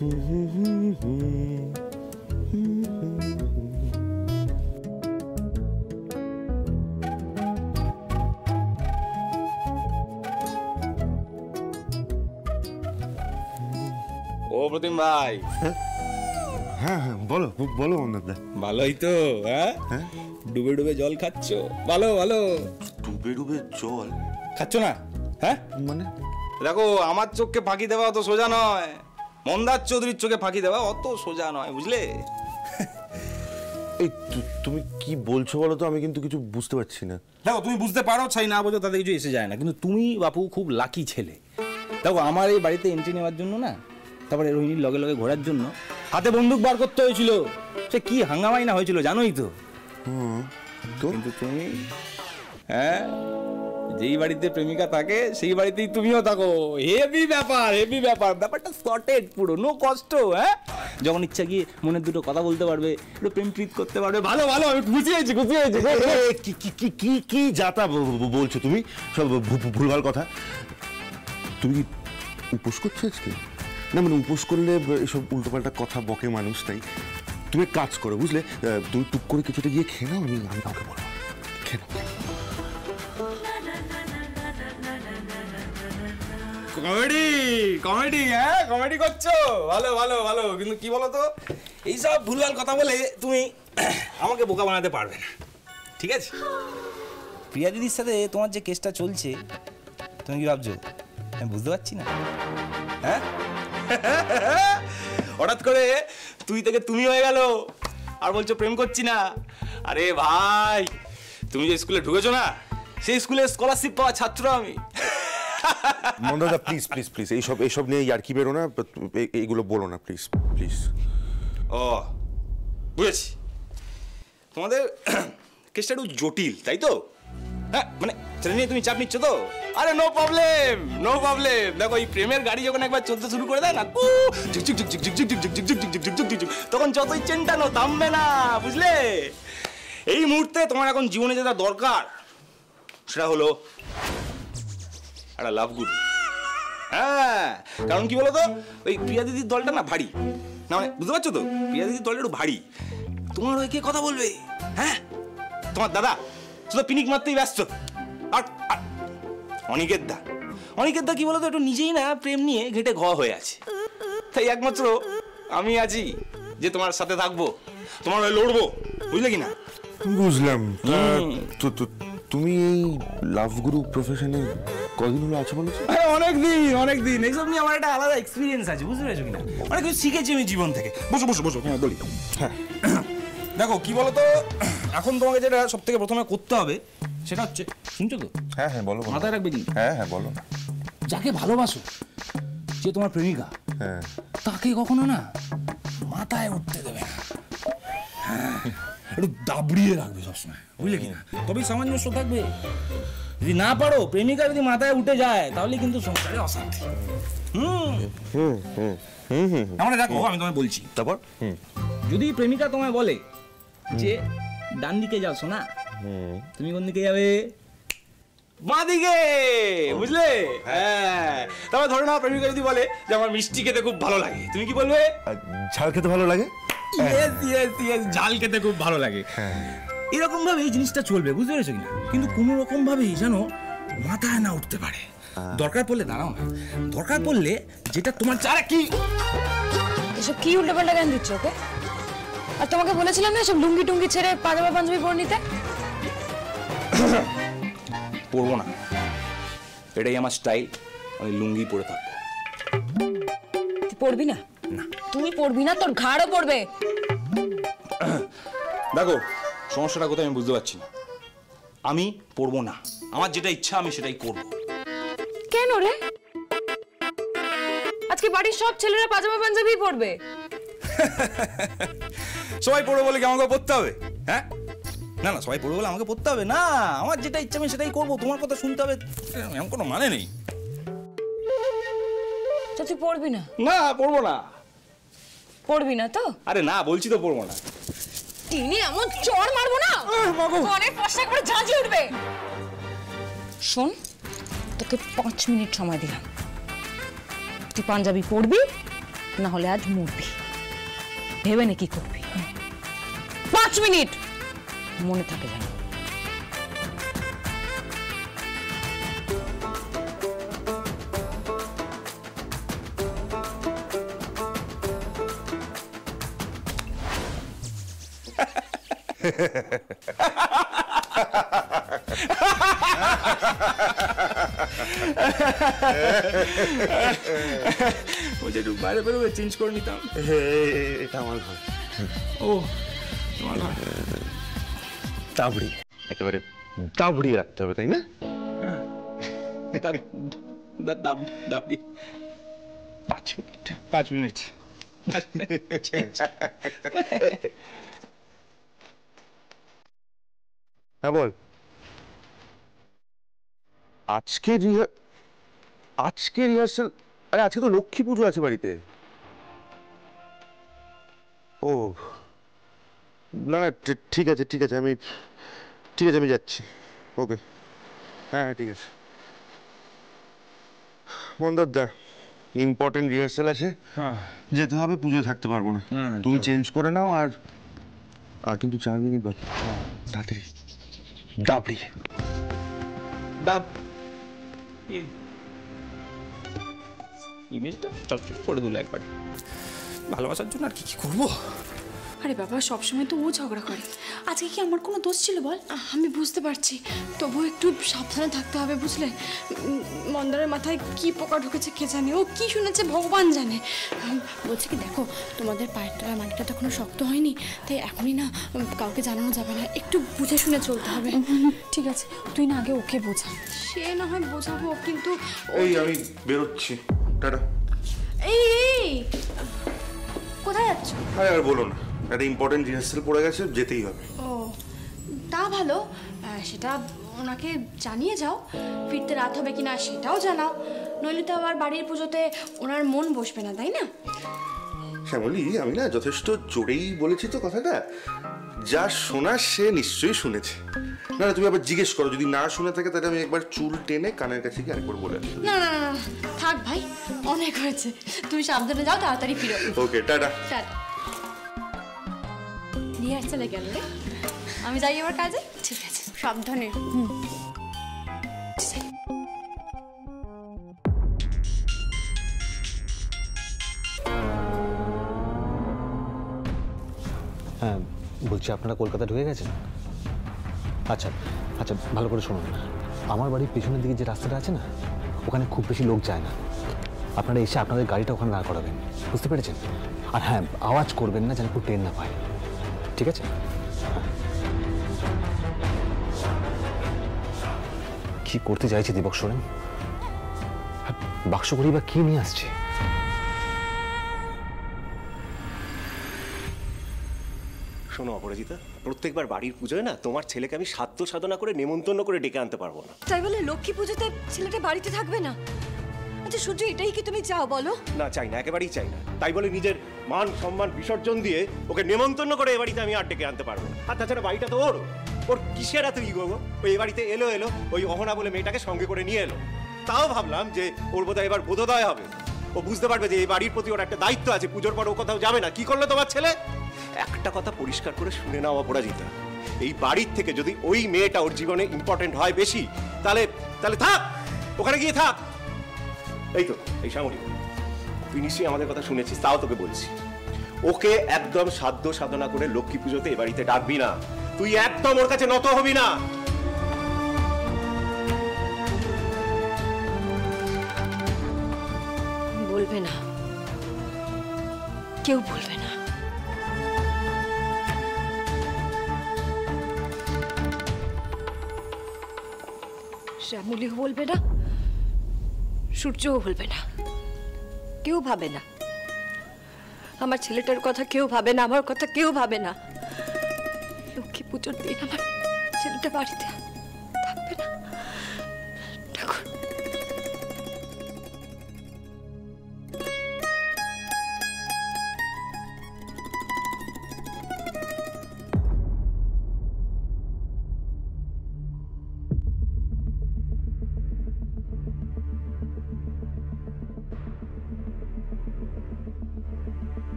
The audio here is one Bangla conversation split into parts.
ও প্রতিম ভাই। হ্যাঁ হ্যাঁ বলো বলো অন্নদা। ভালোই তো। হ্যাঁ ডুবে ডুবে জল খাচ্ছ? ভালো ভালো। ডুবে ডুবে জল খাচ্ছ না? হ্যাঁ মানে দেখো, আমার চোখকে ফাঁকি দেওয়া অত সোজা নয়, মন্দার চৌধুরীর চোখে ফাঁকি দেওয়া অত সোজা নয়, বুঝলে? এই তুমি কি বলছো বলো তো, আমি কিন্তু কিছু বুঝতে পারছি না। দেখো, তুমি বুঝতে পারো চাই না বোঝো তাতে কিছু এসে যায় না, কিন্তু তুমি বাপু খুব লাকি ছেলে। দেখো, আমার এই বাড়িতে এন্ট্রি নেওয়ার জন্য না, তারপরে রোহিণীর লগে লগে ঘোরার জন্য হাতে বন্দুক বার করতে হয়েছিল। সে কি হাঙ্গামাই না হয়েছিল জানোই তো। কিন্তু তুমি, হ্যাঁ, যেই বাড়িতে প্রেমিকা থাকে সেই বাড়িতেই তুমিও থাকো। হেভি ব্যাপার, হেভি ব্যাপার, ব্যাপারটা সর্টেড পুরো, নো কষ্ট। হ্যাঁ, যখন ইচ্ছা গিয়ে মনের দুটো কথা বলতে পারবে, একটু প্রেম প্রীত করতে পারবে। ভালো ভালো, আমি খুশি হয়েছি, খুশি হয়েছি। কি যাতা বলছো তুমি, সব ভুলভাল কথা। তুমি কি উপোস করছো আজকে? না মানে উপোস করলে এসব উল্টোপাল্টা কথা বকে মানুষ, তাই তুমি কাজ করো বুঝলে, তুমি টুক করে কিছুটা গিয়ে খেয়ে নাও, আমি কাউকে বলবো খেয়ে নাও। কমেডি কমেডি, হ্যাঁ কমেডি করছো, ভালো ভালো ভালো। কিন্তু কি বলো তো, এইসব ভুলভাল কথা বলে তুমি আমাকে বোকা বানাতে পারবে না, ঠিক আছে? প্রিয়া দিদির সাথে তোমার যে কেসটা চলছে, তুমি কি ভাবছো আমি বুঝতে পারছি না? হ্যাঁ, হঠাৎ করে তুই থেকে তুমি হয়ে গেল আর বলছো প্রেম করছি না। আরে ভাই, তুমি যে স্কুলে ঢুকেছো না, সেই স্কুলে স্কলারশিপ পাওয়া ছাত্র আমি। মন্দাদা প্লিজ প্লিজ প্লিজ এইসব নিয়ে আর কি বেরো না, এইগুলো বলো না প্লিজ প্লিজ। ও বুঝেছি, তোমাদের কেসটা একটু জটিল, তাই তো? হ্যাঁ, মানে সেটা নিয়ে তুমি চাপ নিচ্ছ তো? আরে নো প্রবলেম, নো প্রবলেম। দেখো, এই প্রেমের গাড়ি যখন একবার চলতে শুরু করে দেয় না, তখন যতই চেনটানো থামবে না, বুঝলে? এই মুহূর্তে তোমার এখন জীবনে যেটা দরকার সেটা হলো একটা লাভ গুড। হ্যাঁ, কারণ কি বলো তো, ওই প্রিয়া দিদির দলটা না ভারী, না মানে বুঝতে পারছো তো, প্রিয়া দিদির দলটা একটু ভারী। তোমার ওই কে কথা বলবে? হ্যাঁ, তোমার দাদা শুধু পিনিক মারতেই ব্যস্ত। আর অনিকেত দা কি বলতো, একটু নিজেই না প্রেম নিয়ে ঘেটে ঘ হয়ে আছে। তাই একমাত্র আমি আছি যে তোমার সাথে থাকবো, তোমার হয়ে লড়বো, বুঝলে কি না? বুঝলাম। তুমি এই লাভ গুরু প্রফেশনে কদিন হলো আছো বলেছো? অনেকদিন। এইসব নিয়ে আমার একটা আলাদা এক্সপিরিয়েন্স আছে, বুঝতে পেরেছো কিনা? অনেক কিছু শিখেছি আমি জীবন থেকে। বসো বসো বসো, হ্যাঁ বলি। হ্যাঁ দেখো, কি বলতো, এখন তোমাকে যেটা সব থেকে প্রথমে করতে হবে সেটা হচ্ছে, শুনছো তো? হ্যাঁ হ্যাঁ বলো, মাথায় রাখবে কিন্তু। হ্যাঁ হ্যাঁ বলো। যাকে ভালোবাসো, যে তোমার প্রেমিকা, হ্যাঁ, তাকে কখনো না মাথায় উঠতে দেবে না। হ্যাঁ, একটু দাবড়িয়ে রাখবে সবসময়, বুঝলে কি না? তবেই সামঞ্জস্য থাকবে। যদি না পারো, প্রেমিকা যদি মাথায় উঠে যায়, তাহলে কিন্তু সংসারে অশান্তি। আমরা দেখো, আমি তোমায় বলছি, তারপর যদি প্রেমিকা তোমায় বলে যে ডান দিকে যাও শোনা, তুমি কোন দিকে যাবে? বাঁ দিকে, বুঝলে? হ্যাঁ, তারপর ধরো না, প্রেমিকা যদি বলে যে আমার মিষ্টি খেতে খুব ভালো লাগে, তুমি কি বলবে? ঝাল খেতে ভালো লাগে। ঝাল খেতে খুব ভালো লাগে। এরকম ভাবে এই জিনিসটা চলবে, বুঝতে পেরেছো কিনা? কিন্তু কোনো রকম ভাবেই যেন মাথায় না উঠতে পারে। দরকার পড়লে দাঁড়াও না, দরকার পড়লে যেটা তোমার চারা কি, এসব কি উল্টোপাল্টা জ্ঞান দিচ্ছ ওকে? আর তোমাকে বলেছিলাম না সব লুঙ্গি টুঙ্গি ছেড়ে পাজামা পাঞ্জাবি পরে নিতে। পরবো না, এটাই আমার স্টাইল, আমি লুঙ্গি পরে থাকবো। তুই পরবি না? না, তুই পরবি না, তোর ঘাড়ও পড়বে। দেখো, সমস্যাটা কোথায় আমি বুঝতে পারছি না। আমি পরবো না, আমার যেটা ইচ্ছা আমি সেটাই করবো। কেন রে? আজকে বাড়ির সব ছেলেরা পাজামা পাঞ্জাবি পরবে। সবাই পড়বে বলে কি আমাকে পড়তে হবে? হ্যাঁ, না না, সবাই পড়বে বলে আমাকে পড়তে হবে না। আমার যেটা ইচ্ছা আমি সেটাই করবো, তোমার কথা শুনতে হবে এমন কোনো মানে নেই। তো তুই পড়বি না? না, পড়বো না। পড়বি না তো? আরে না, বলছি তো পড়বো না। তিনি এমন চড় মারবো না, অনেক পাশে করে ঝাঁঝি উঠবে। শোন, তোকে 5 মিনিট সময় দিলাম। তুই পাঞ্জাবি পরবি না হলে আজ মরবি। ভেবে নে কি করবি। 5 মিনিট মনে থাকে যেন। বলছে একটু বাইরে বেরোবে, চেঞ্জ করে নিতাম। এটা আমার ঘর। ও তোমার ঘর। তাবড়ি একেবারে তাবড়ি রাখতে হবে, তাই না? দাবি 5 মিনিট। 5 মিনিট। হ্যাঁ বল। আজকে রিহার্সাল? আরে আজকে তো লক্ষ্মী পুজো আছে বাড়িতে। ও না না, ঠিক আছে আমি যাচ্ছি। ওকে, হ্যাঁ ঠিক আছে। মন্দারদা, ইম্পর্টেন্ট রিহার্সাল আছে, যেতে হবে, পুজো থাকতে পারবো না। তুমি চেঞ্জ করে নাও। আর কিন্তু 4 মিনিট বাকি, তাড়াতাড়ি। ডাবড়ি ডাব ইমেজটা চকচক করে দিল একবার। ভালোবাসার জন্য আর কি কি করবো। আরে বাবা, সবসময় তো ও ঝগড়া করে। আজকে কি আমার কোনো দোষ ছিল বল? আমি বুঝতে পারছি, তবুও একটু সাবধানে থাকতে হবে, বুঝলে? মন্দারের মাথায় কি পোকা ঢুকেছে কে জানে, ও কি শুনেছে ভগবান জানে। বলছি কি, দেখো তোমাদের পায়ের তলার মাটিটা তো এখনো শক্ত হয়নি, তাই এখনই না কাউকে জানানো যাবে না, একটু বুঝে শুনে চলতে হবে। ঠিক আছে, তুই না আগে ওকে বোঝা। সে না হয় বোঝাবো, কিন্তু এই আমি বেরোচ্ছি, টাটা। এই কোথায় যাচ্ছ? আরে আর বলো না, একটা ইম্পর্টেন্ট রিহার্সাল পড়ে গেছে, যেতেই হবে। ও তা ভালো, সেটা ওনাকে জানিয়ে যাও। ফিরতে রাত হবে কিনা সেটাও জানাও, নইলে তো আবার বাড়ির পুজোতে ওনার মন বসবে না, তাই না? শ্যামলী, আমি না যথেষ্ট জোরেই বলেছি তো কথাটা। যা শোনার সে নিশ্চয়ই শুনেছে। না না, তুমি আবার জিজ্ঞেস করো, যদি না শুনে থাকে তাহলে আমি একবার চুল টেনে কানের কাছে গিয়ে আরেকবার বলে আসবো। না না না, থাক ভাই, অনেক হয়েছে। তুমি সাবধানে যাও, তাড়াতাড়ি ফিরো। ওকে, টাটা। টাটা। রিহার্সালে গেল রে, আমি যাই এবার কাজে। ঠিক আছে, সাবধানে। হ্যাঁ বলছি, আপনারা কলকাতা ঢুকে গেছেন? আচ্ছা আচ্ছা, ভালো করে শুনুন। আমার বাড়ির পেছনের দিকে যে রাস্তাটা আছে না, ওখানে খুব বেশি লোক যায় না। আপনারা এসে আপনাদের গাড়িটা ওখানে দাঁড় করাবেন, বুঝতে পেরেছেন? আর হ্যাঁ, আওয়াজ করবেন না যেন কেউ টের না পায়, ঠিক আছে? কি করতে চাইছে দীপক সোরেন? বাক্স করি বা কি নিয়ে আসছে? শোনো অপরাজিতা, প্রত্যেকবার বাড়ির পুজোয় না তোমার ছেলেকে আমি সাধ্য সাধনা করে নেমন্তন্ন করে ডেকে আনতে পারবো না। তাই বলে লক্ষ্মী পুজোতে ছেলেটা বাড়িতে থাকবে না? আচ্ছা সূর্য, এটাই কি তুমি চাও বলো? না, চাই না, একেবারেই চাই না। তাই বলে নিজের মান সম্মান বিসর্জন দিয়ে ওকে নেমন্তন্ন করে এ বাড়িতে আমি আর ডেকে আনতে পারবো না। আর তাছাড়া বাড়িটা তো ওর কিসের এত ইগো গো? ওই এ বাড়িতে এলো ওই অহনা বলে মেয়েটাকে সঙ্গে করে নিয়ে এলো। তাও ভাবলাম যে ওর বোধহয় এবার বোধোদয় হবে, ও বুঝতে পারবে যে এই বাড়ির প্রতি ওর একটা দায়িত্ব আছে। পুজোর পর ও কোথাও যাবে না। কি করলো তোমার ছেলে? একটা কথা পরিষ্কার করে শুনে নাও অপরাজিতা, এই বাড়ির থেকে যদি ওই মেয়েটা ওর জীবনে ইম্পর্টেন্ট হয় বেশি, তাহলে থাক, ওখানে গিয়ে থাক। এই তো, এই সামরি, তুই নিশ্চয়ই আমাদের কথা শুনেছিস, তাও তোকে বলছি, ওকে একদম সাধ্য সাধনা করে লক্ষ্মী পুজোতে এ বাড়িতে ডাকবি না। তুই একদম ওর কাছে নত হবি না। বলবে না, কেউ বলবে না। শ্যামলীও বলবে না, সূর্যও বলবে না, কেউ ভাবে না। আমার ছেলেটার কথা কেউ ভাবে না, আমার কথা কেউ ভাবে না। লক্ষ্মী পুজোর দিন আমার ছেলেটা বাড়িতে থাকবে না। ঠাকুর,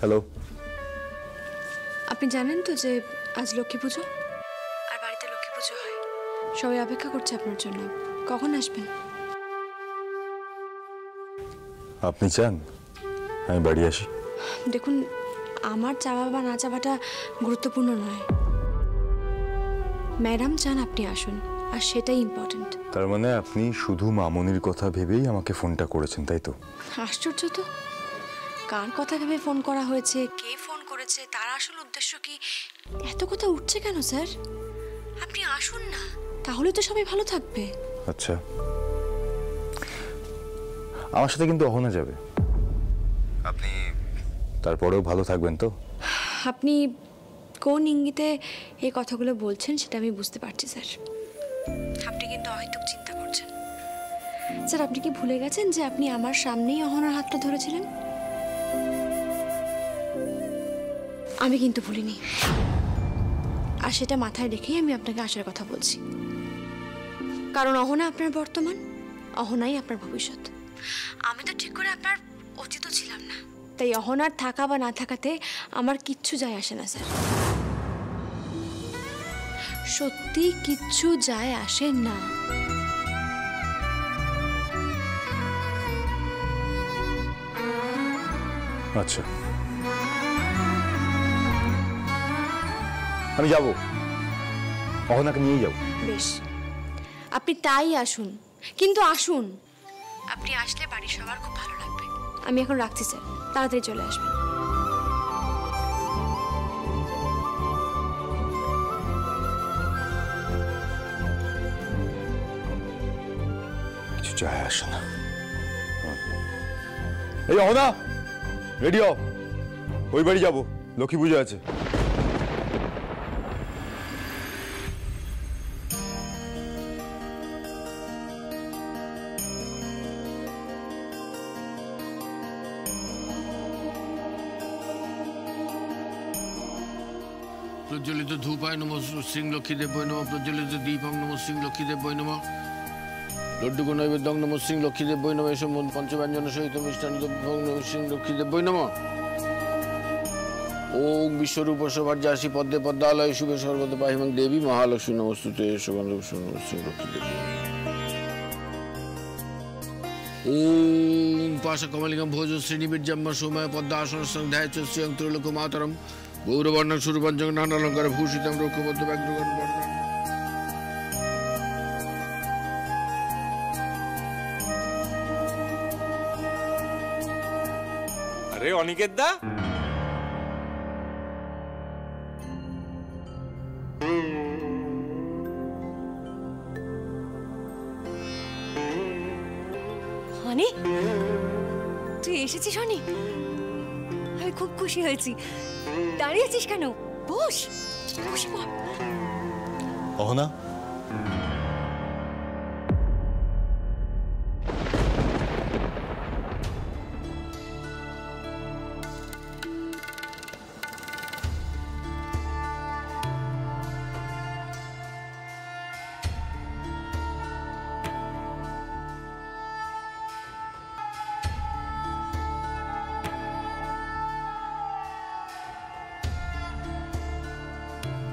হ্যালো। আপনি জানেন তো যে আজ লক্ষ্মী পুজো, আর বাড়িতে লক্ষ্মী পুজো হয়, সবাই অপেক্ষা করছে আপনার জন্য। কখন আসবেন? আপনি চান আমি বাড়ি আসি? দেখুন, আমার চাওয়া বা না চাওয়াটা গুরুত্বপূর্ণ নয়। ম্যাডাম চান আপনি আসুন, আর সেটাই ইম্পর্টেন্ট। তার মানে আপনি শুধু মামনির কথা ভেবেই আমাকে ফোনটা করেছেন, তাই তো? আশ্চর্য তো, কার কথা ভেবে ফোন করা হয়েছে, কে ফোন করেছে, তার আসল উদ্দেশ্য কি, এত কথা উঠছে কেন স্যার? আপনি আসুন না, তাহলে তো সবাই ভালো থাকবে। আচ্ছা, আমার সাথে কিন্তু অহনা যাবে। আপনি তারপরেও ভালো থাকবেন তো? আপনি কোন ইঙ্গিতে এই কথাগুলো বলছেন সেটা আমি বুঝতে পারছি স্যার। আপনি কিন্তু অহেতুক চিন্তা করছেন। স্যার, আপনি কি ভুলে গেছেন যে আপনি আমার সামনেই অহনার হাতটা ধরেছিলেন? আমি কিন্তু ভুলিনি, আর সেটা মাথায় রেখেই আমি আপনাকে আসার কথা বলছি। কারণ অহনা আপনার বর্তমান, অহনাই আপনার ভবিষ্যৎ। আমি তো ঠিক করে আপনার অতীতও ছিলাম না, তাই অহনার থাকা বা না থাকাতে আমার কিচ্ছু যায় আসে না স্যার। সত্যি কিচ্ছু যায় আসে না। আচ্ছা, আমি যাব, অহনাকে নিয়ে যাব। বেশ, আপনি তাই আসুন, কিন্তু আসুন। আপনি আসলে বাড়ির সবার খুব ভালো লাগবে। আমি এখন রাখছি স্যার, তাড়াতাড়ি চলে আসবেন। কিছু যায় আসে না। এই অহনা, রেডি হও, ওই বাড়ি যাবো, লক্ষ্মী পুজো আছে। প্রজ্বলিত ধূপায় নমঃ শ্রী লক্ষ্মী দেবায় নমঃ, প্রজ্বলিত দীপং নমঃ শ্রী লক্ষ্মী দেবায় নমঃ, লড্ডুক নৈবেদ্যং নমঃ শ্রী লক্ষ্মী দেবায় নমঃ, এসব পঞ্চব্যঞ্জন সহিত মিষ্টান্ন দ্রব্যং নমঃ শ্রী লক্ষ্মী দেবায় নমঃ। ওম বিশ্বরূপ শোভার্যাসি পদ্মে পদ্মালয় শুভে সর্বত পাহিমাং দেবী মহালক্ষ্মী নমস্তুতে সুগন্ধ শ্রী লক্ষ্মী দেবী। ওম পাশা কমলিকাম ভোজ শ্রীনিবীর্যম্মা সোমায় পদ্মা আসন সংধ্যায় চ শ্রিয়ং ত্রৈলোক্য মাতরম গৌরবর্ণং সুরূপাঞ্চং নানালঙ্কার ভূষিতং রক্ষবদ্ধ ব্যাঘ্রগণ বর্ণং। আরে অনিকেত দা, অনি, তুই এসেছিস অনি? আমি খুব খুশি হয়েছি। দাঁড়িয়ে আছিস কেন? বস, বসে পড়। অহনা,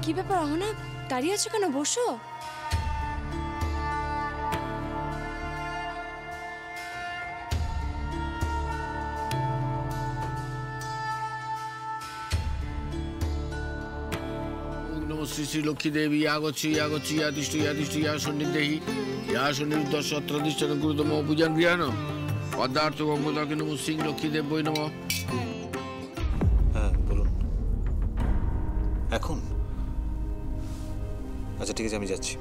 কি ব্যাপার অহনা, দাঁড়িয়ে আছো কেন? বসো। শ্রী শ্রী লক্ষ্মী দেবী আগচ্ছি আগচ্ছি ইয়াতিষ্ঠ ইয়াতিষ্ঠ ইয়া সন্নিধেহি ইয়া সন্নির্দশ সত্রাধিষ্ঠান গুরুতম পূজান গৃহাণ পদার্থ গঙ্গদাকে নমঃ শ্রী লক্ষ্মী দেবী নমঃ। হ্যাঁ বলুন। এখন? আচ্ছা ঠিক আছে, আমি যাচ্ছি।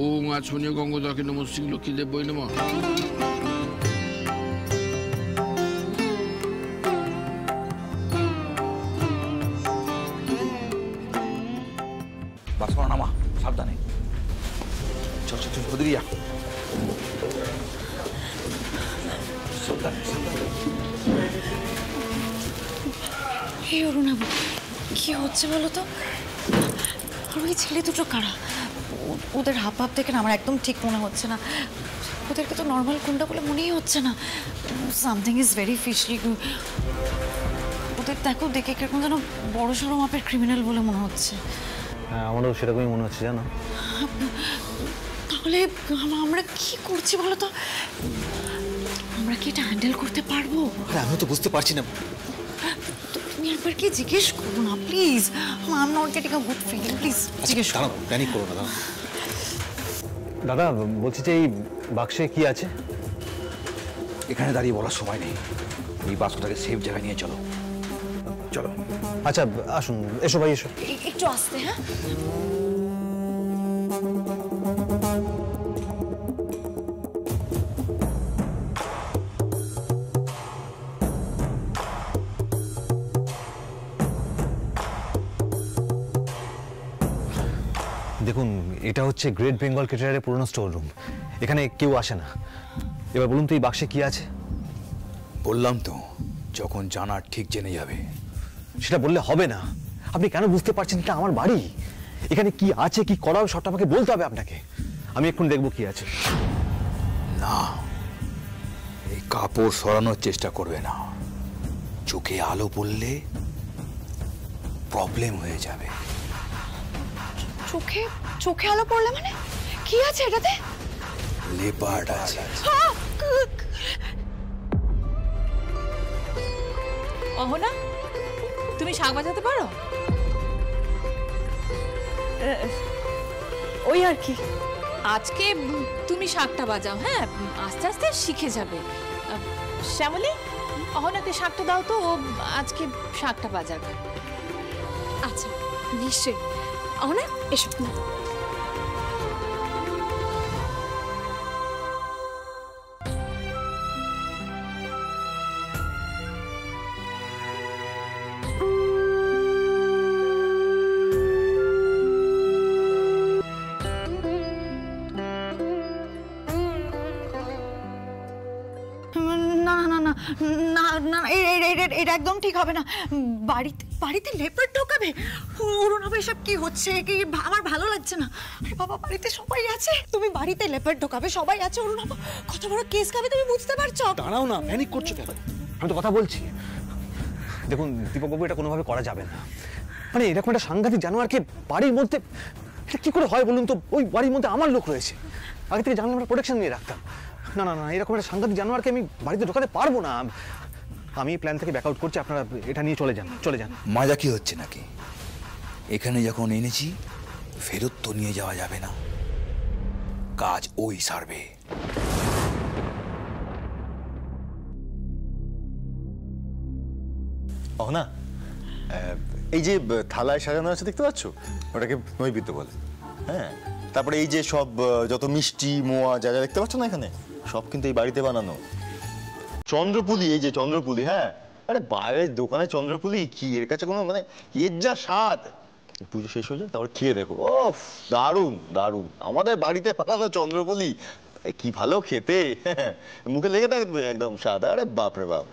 ওম আচমনীয় গঙ্গদাকে নমঃ শ্রী লক্ষ্মী দেবী নমঃ। বাসনা নামা, সাবধানে। চল চল চল, ওদিকে যা। সাবধানে সাবধানে। হে অরুণাবু, কি হচ্ছে বলো তো? আর ওই ছেলে দুটো কারা? ওদের হাব ভাব দেখে না আমার একদম ঠিক মনে হচ্ছে না। ওদেরকে তো নর্মাল গুন্ডা বলে মনেই হচ্ছে না। Something is very fishy. ওদের দেখো দেখে কিরকম যেন বড় সড়ো মাপের ক্রিমিনাল বলে মনে হচ্ছে। হ্যাঁ, আমারও সেরকমই মনে হচ্ছে জানো। তাহলে আমরা কি করছি বলো তো? আমরা কি এটা হ্যান্ডেল করতে পারবো? আমি তো বুঝতে পারছি না। তুমি একবার কি জিজ্ঞেস করো না please. I am not getting a good feeling, please জিজ্ঞেস করো। প্যানিক করো না দাদা। বলছি যে এই বাক্সে কি আছে? এখানে দাঁড়িয়ে বলার সময় নেই, এই বাক্সটাকে সেফ জায়গায় নিয়ে চলো। চলো। আচ্ছা আসুন, এসো ভাই এসো। একটু আসতে। হ্যাঁ, দেখুন, এটা হচ্ছে গ্রেট বেঙ্গল ক্যাটারারের পুরনো স্টোর রুম। এখানে কেউ আসে না। এবার বলুন তো এই বাক্সে কি আছে? বললাম তো, যখন জানার ঠিক জেনে যাবে। সেটা বললে হবে না। আপনি কেন বুঝতে পারছেন এটা আমার বাড়ি? এখানে কি আছে, কি করা হবে, সবটা আমাকে বলতে হবে আপনাকে। আমি এক্ষুনি দেখবো কি আছে। না, এই কাপড় সরানোর চেষ্টা করবে না। চোখে আলো পড়লে প্রবলেম হয়ে যাবে। চোখে চোখে আলো পড়লে মানে কি আছে এটাতে? লেপার্ড আছে। অহনা, তুমি শাক বাজাতে পারো? ওই আর কি। আজকে তুমি শাকটা বাজাও, হ্যাঁ? আস্তে আস্তে শিখে যাবে। শ্যামলী, অহনাকে শাকটা দাও তো, ও আজকে শাকটা বাজাবে। আচ্ছা, নিশ্চয়ই। অহনা, এসো না। এটা একদম ঠিক হবে না। বাড়িতে লেপার ঢোকাবে? অরুণাভ, এসব কি হচ্ছে? কি আমার ভালো লাগছে না। আরে বাবা, বাড়িতে সবাই আছে, তুমি বাড়িতে লেপার ঢোকাবে? সবাই আছে অরুণাভ, কত বড় কেস খাবে তুমি বুঝতে পারছো? দাঁড়াও না, প্যানিক করছো কেন? আমি তো কথা বলছি। দেখুন দীপকবাবু, এটা কোনোভাবে করা যাবে না। মানে এরকম একটা সাংঘাতিক জানোয়ারকে বাড়ির মধ্যে, এটা কি করে হয় বলুন তো? ওই বাড়ির মধ্যে আমার লোক রয়েছে, আগে থেকে জানলে আমরা প্রোটেকশন নিয়ে রাখতাম। না না না, এরকম একটা সাংঘাতিক জানোয়ারকে আমি বাড়িতে ঢোকাতে পারবো না। আমি এই প্ল্যান থেকে ব্যাক আউট করছি, আপনারা এটা নিয়ে চলে যান। মজা কি হচ্ছে নাকি? এখানে যখন এনেছি ফেরত তো নিয়ে যাওয়া যাবে না, কাজ ওই সারবে। না, এই যে থালায় সাজানো আছে দেখতে পাচ্ছ, ওটাকে নৈবেদ্য বলে। হ্যাঁ, তারপরে এই যে সব যত মিষ্টি মোয়া যা যা দেখতে পাচ্ছ না এখানে, সব কিন্তু এই বাড়িতে বানানো। চন্দ্রপুলি, এই যে চন্দ্রপুলি, হ্যাঁ, আরে বাইরের দোকানে চন্দ্রপুলি কি, এর কাছে কোনো মানে এর যা স্বাদ। পুজো শেষ হয়ে যায়, তারপর খেয়ে দেখো, ও দারুণ দারুণ। আমাদের বাড়িতে বানানো চন্দ্রপুলি কি ভালো খেতে, মুখে লেগে থাকবে একদম স্বাদ। আরে বাপরে বাপ।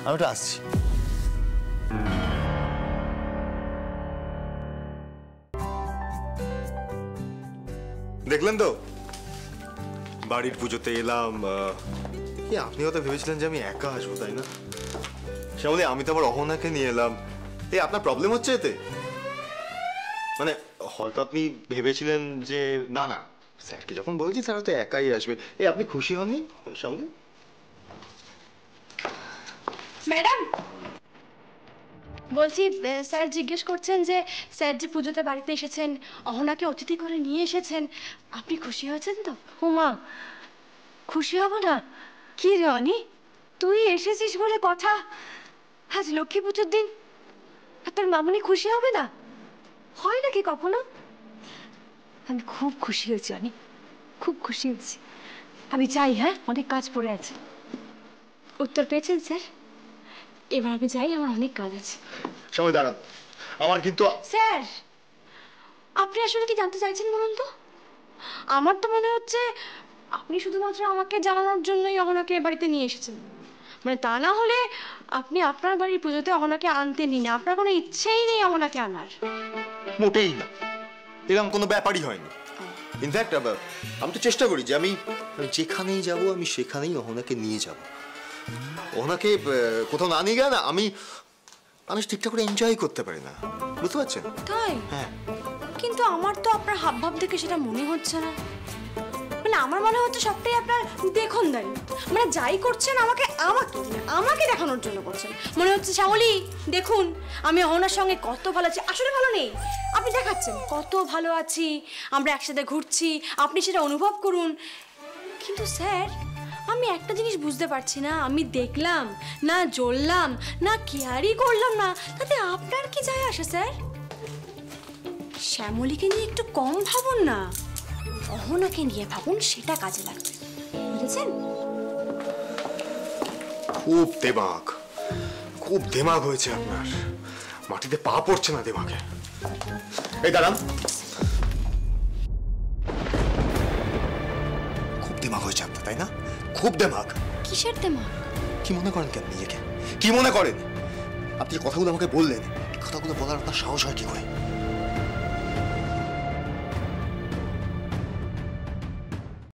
আমি তো আসছি। দেখলেন তো, বাড়ির পুজোতে এলাম। আপনি হয়তো ভেবেছিলেন যে আমি একা আসবো, তাই না? শ্যামলী, আমি তো আবার অহনাকে নিয়ে এলাম। আপনার প্রবলেম হচ্ছে এতে? মানে হয়তো আপনি ভেবেছিলেন যে না না, স্যারকে যখন বলছি স্যার হয়তো একাই আসবে। আপনি খুশি হননি শ্যামলী? ম্যাডাম, বলছি স্যার জিজ্ঞেস করছেন যে স্যার যে পুজোতে বাড়িতে এসেছেন, অহনাকে অতিথি করে নিয়ে এসেছেন, আপনি খুশি হয়েছেন তো? হুমা, খুশি হব না? কি রে অনি, তুই এসেছিস বলে কথা, আজ লক্ষ্মী পুজোর দিন আর তোর মামুনি খুশি হবে না? হয় নাকি কখনো? আমি খুব খুশি হয়েছি অনেক, খুব খুশি হয়েছি। আমি যাই, হ্যাঁ, অনেক কাজ পড়ে আছে। উত্তর পেয়েছেন স্যার? এবার আমি যাই, আমার অনেক কাজ আছে। সময় দাঁড়ান, আমার কিন্তু স্যার, আপনি আসলে কি জানতে চাইছেন বলুন তো? আমার তো মনে হচ্ছে আপনি শুধুমাত্র আমাকে জানানোর জন্যই অহনাকে এ বাড়িতে নিয়ে এসেছেন। মানে তা না হলে আপনি আপনার বাড়ির পুজোতে অহনাকে আনতেনই না, আপনার কোনো ইচ্ছেই নেই অহনাকে আনার। মোটেই না, এরকম কোনো ব্যাপারই হয়নি। ইনফ্যাক্ট আমি তো চেষ্টা করি যে আমি যেখানেই যাব আমি সেখানেই অহনাকে নিয়ে যাব। ওনাকে কোথাও না নিয়ে গেলে না আমি ঠিকঠাক করে এনজয় করতে পারি না, বুঝতে পারছেন? তাই? হ্যাঁ। কিন্তু আমার তো আপনার হাবভাব দেখে সেটা মনে হচ্ছে না। মানে আমার মনে হচ্ছে সবটাই আপনার দেখনদারি। মানে যাই করছেন আমাকে আমাকে আমাকে দেখানোর জন্য করছেন। মনে হচ্ছে শ্যামলী দেখুন আমি অহনার সঙ্গে কত ভালো আছি। আসলে ভালো নেই, আপনি দেখাচ্ছেন কত ভালো আছি, আমরা একসাথে ঘুরছি, আপনি সেটা অনুভব করুন। কিন্তু স্যার, আমি একটা জিনিস বুঝতে পারছি না, আমি দেখলাম না, জ্বললাম না, কেয়ারই করলাম না, তাতে আপনার কি যায় আসে স্যার? শ্যামলীকে নিয়ে একটু কম ভাবুন না, অহনাকে নিয়ে ভাবুন, সেটা কাজে লাগবে, বুঝেছেন? খুব দেমাগ হয়েছে আপনার, মাটিতে পা পড়ছে না দেমাগে। এই দাঁড়ান, খুব দেমাগ হয়েছে আপনার, তাই না? খুব দেমাগ। কিসের দেমাগ? কি মনে করেন কেন নিজেকে? কি মনে করেন? আপনি যে কথাগুলো আমাকে বললেন, কথাগুলো বলার আপনার সাহস হয় কি করে?